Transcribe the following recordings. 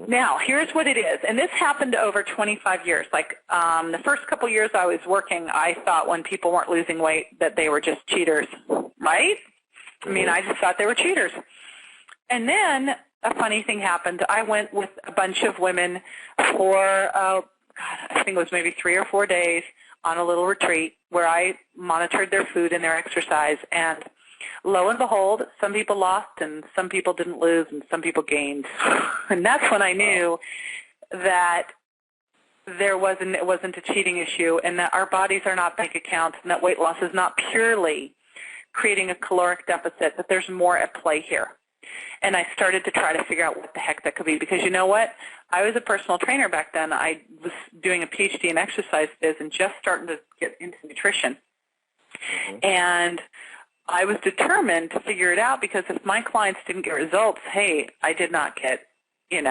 Now, here's what it is, and this happened over 25 years. Like the first couple years I was working, I thought when people weren't losing weight that they were just cheaters, right? I mean, I just thought they were cheaters. And then a funny thing happened. I went with a bunch of women for, I think it was maybe 3 or 4 days on a little retreat where I monitored their food and their exercise, and lo and behold, some people lost and some people didn't lose and some people gained. And that's when I knew that it wasn't a cheating issue, and that our bodies are not bank accounts, and that weight loss is not purely creating a caloric deficit, that there's more at play here. And I started to try to figure out what the heck that could be, because you know what? I was a personal trainer back then. I was doing a PhD in exercise phys and just starting to get into nutrition. And I was determined to figure it out, because if my clients didn't get results, hey, I did not get, they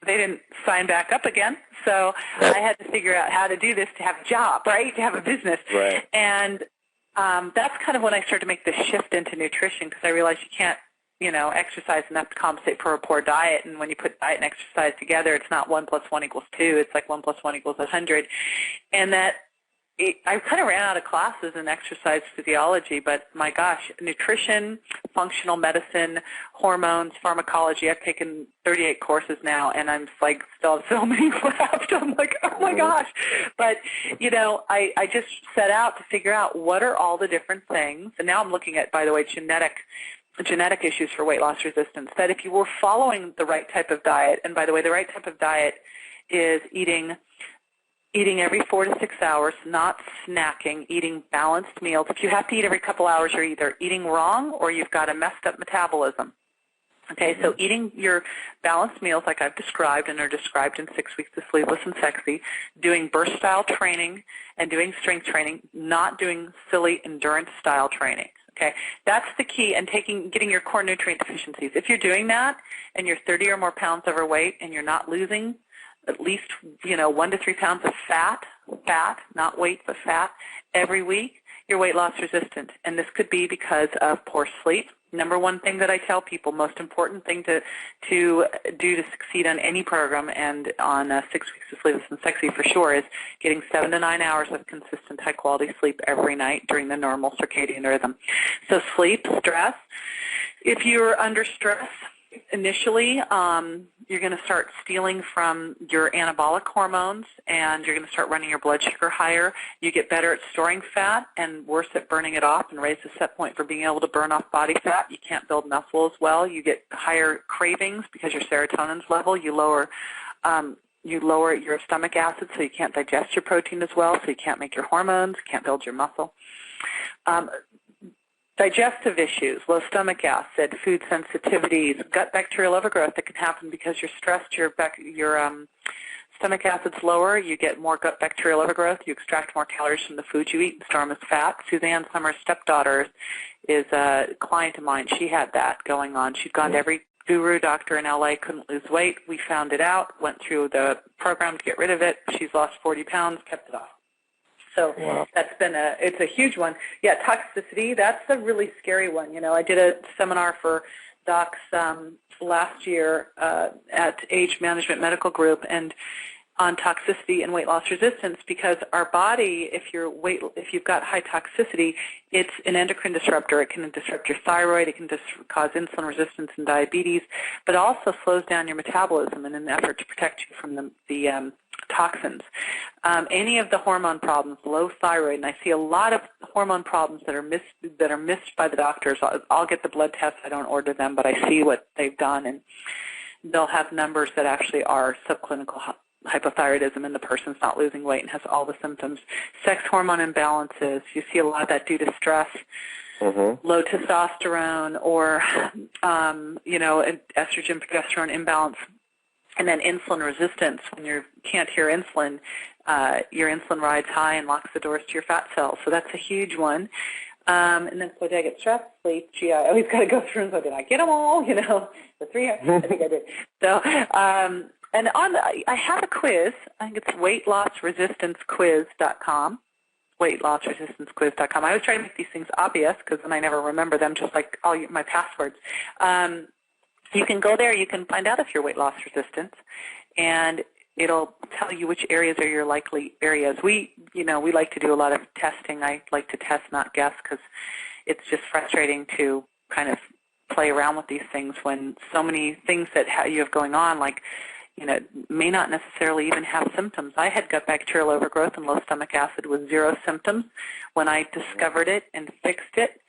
didn't sign back up again. So I had to figure out how to do this to have a job, right, to have a business. Right. And that's kind of when I started to make the shift into nutrition, because I realized you can't, exercise enough to compensate for a poor diet. And when you put diet and exercise together, it's not 1 + 1 = 2. It's like 1 + 1 = 100. And that I kind of ran out of classes in exercise physiology, but my gosh, nutrition, functional medicine, hormones, pharmacology, I've taken 38 courses now, and I'm like still have so many left. I'm like, oh my gosh. But, I just set out to figure out what are all the different things. And now I'm looking at, by the way, genetic issues for weight loss resistance, that if you were following the right type of diet, and by the way, the right type of diet is eating every 4 to 6 hours, not snacking, eating balanced meals. If you have to eat every couple hours, you're either eating wrong or you've got a messed up metabolism. Okay, so eating your balanced meals like I've described, and are described in 6 Weeks to Sleepless and Sexy, doing burst-style training and doing strength training, not doing silly endurance-style training. Okay, that's the key, and getting your core nutrient deficiencies. If you're doing that and you're 30 or more pounds overweight and you're not losing at least 1 to 3 pounds of fat, not weight but fat, every week, you're weight loss resistant. And this could be because of poor sleep. Number one thing that I tell people, most important thing to do to succeed on any program, and on 6 Weeks to Sleepless and Sexy for sure, is getting 7 to 9 hours of consistent high-quality sleep every night during the normal circadian rhythm. So sleep, stress. If you're under stress, initially, you're going to start stealing from your anabolic hormones, and you're going to start running your blood sugar higher. You get better at storing fat and worse at burning it off, and raise the set point for being able to burn off body fat. You can't build muscle as well. You get higher cravings because your serotonin's level. You lower your stomach acid, so you can't digest your protein as well, so you can't make your hormones, can't build your muscle. Digestive issues, low stomach acid, food sensitivities, gut bacterial overgrowth that can happen because you're stressed, your stomach acid's lower, you get more gut bacterial overgrowth, you extract more calories from the food you eat and store them as fat. Suzanne Summers' stepdaughter is a client of mine. She had that going on. She'd gone to every guru doctor in LA, couldn't lose weight. We found it out, went through the program to get rid of it. She's lost 40 pounds, kept it off. So that's been it's a huge one. Yeah, toxicity, that's a really scary one. I did a seminar for docs last year at Age Management Medical Group, and on toxicity and weight loss resistance, because our body, if you've got high toxicity, it's an endocrine disruptor. It can disrupt your thyroid. It can cause insulin resistance and diabetes, but also slows down your metabolism in an effort to protect you from the toxins. Any of the hormone problems, low thyroid, and I see a lot of hormone problems that are missed by the doctors. I'll get the blood tests. I don't order them, but I see what they've done, and they'll have numbers that actually are subclinical hypothyroidism, and the person's not losing weight and has all the symptoms. Sex hormone imbalances, you see a lot of that due to stress. Low testosterone, or estrogen progesterone imbalance, and then insulin resistance. When you can't hear insulin, your insulin rides high and locks the doors to your fat cells. So that's a huge one. And then, so did I get stress, sleep, GI? I always got to go through and so did I get them all? The three. I think I did. So. And I have a quiz. I think it's weightlossresistancequiz.com, weightlossresistancequiz.com. I always try to make these things obvious because then I never remember them, just like all my passwords. You can go there. You can find out if you're weight loss resistant, and it'll tell you which areas are your likely areas. We like to do a lot of testing. I like to test, not guess, because it's just frustrating to kind of play around with these things when so many things that you have going on, like, may not necessarily even have symptoms. I had gut bacterial overgrowth and low stomach acid with 0 symptoms. When I discovered it and fixed it,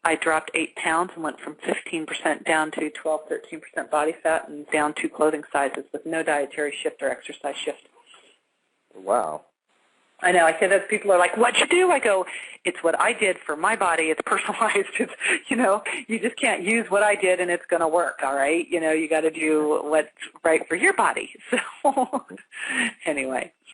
I dropped 8 pounds and went from 15% down to 12, 13% body fat and down 2 clothing sizes with no dietary shift or exercise shift. Wow. I know. I say that people are like, "What'd you do?" I go, "It's what I did for my body. It's personalized. It's, you just can't use what I did and it's going to work, all right? You got to do what's right for your body." So anyway.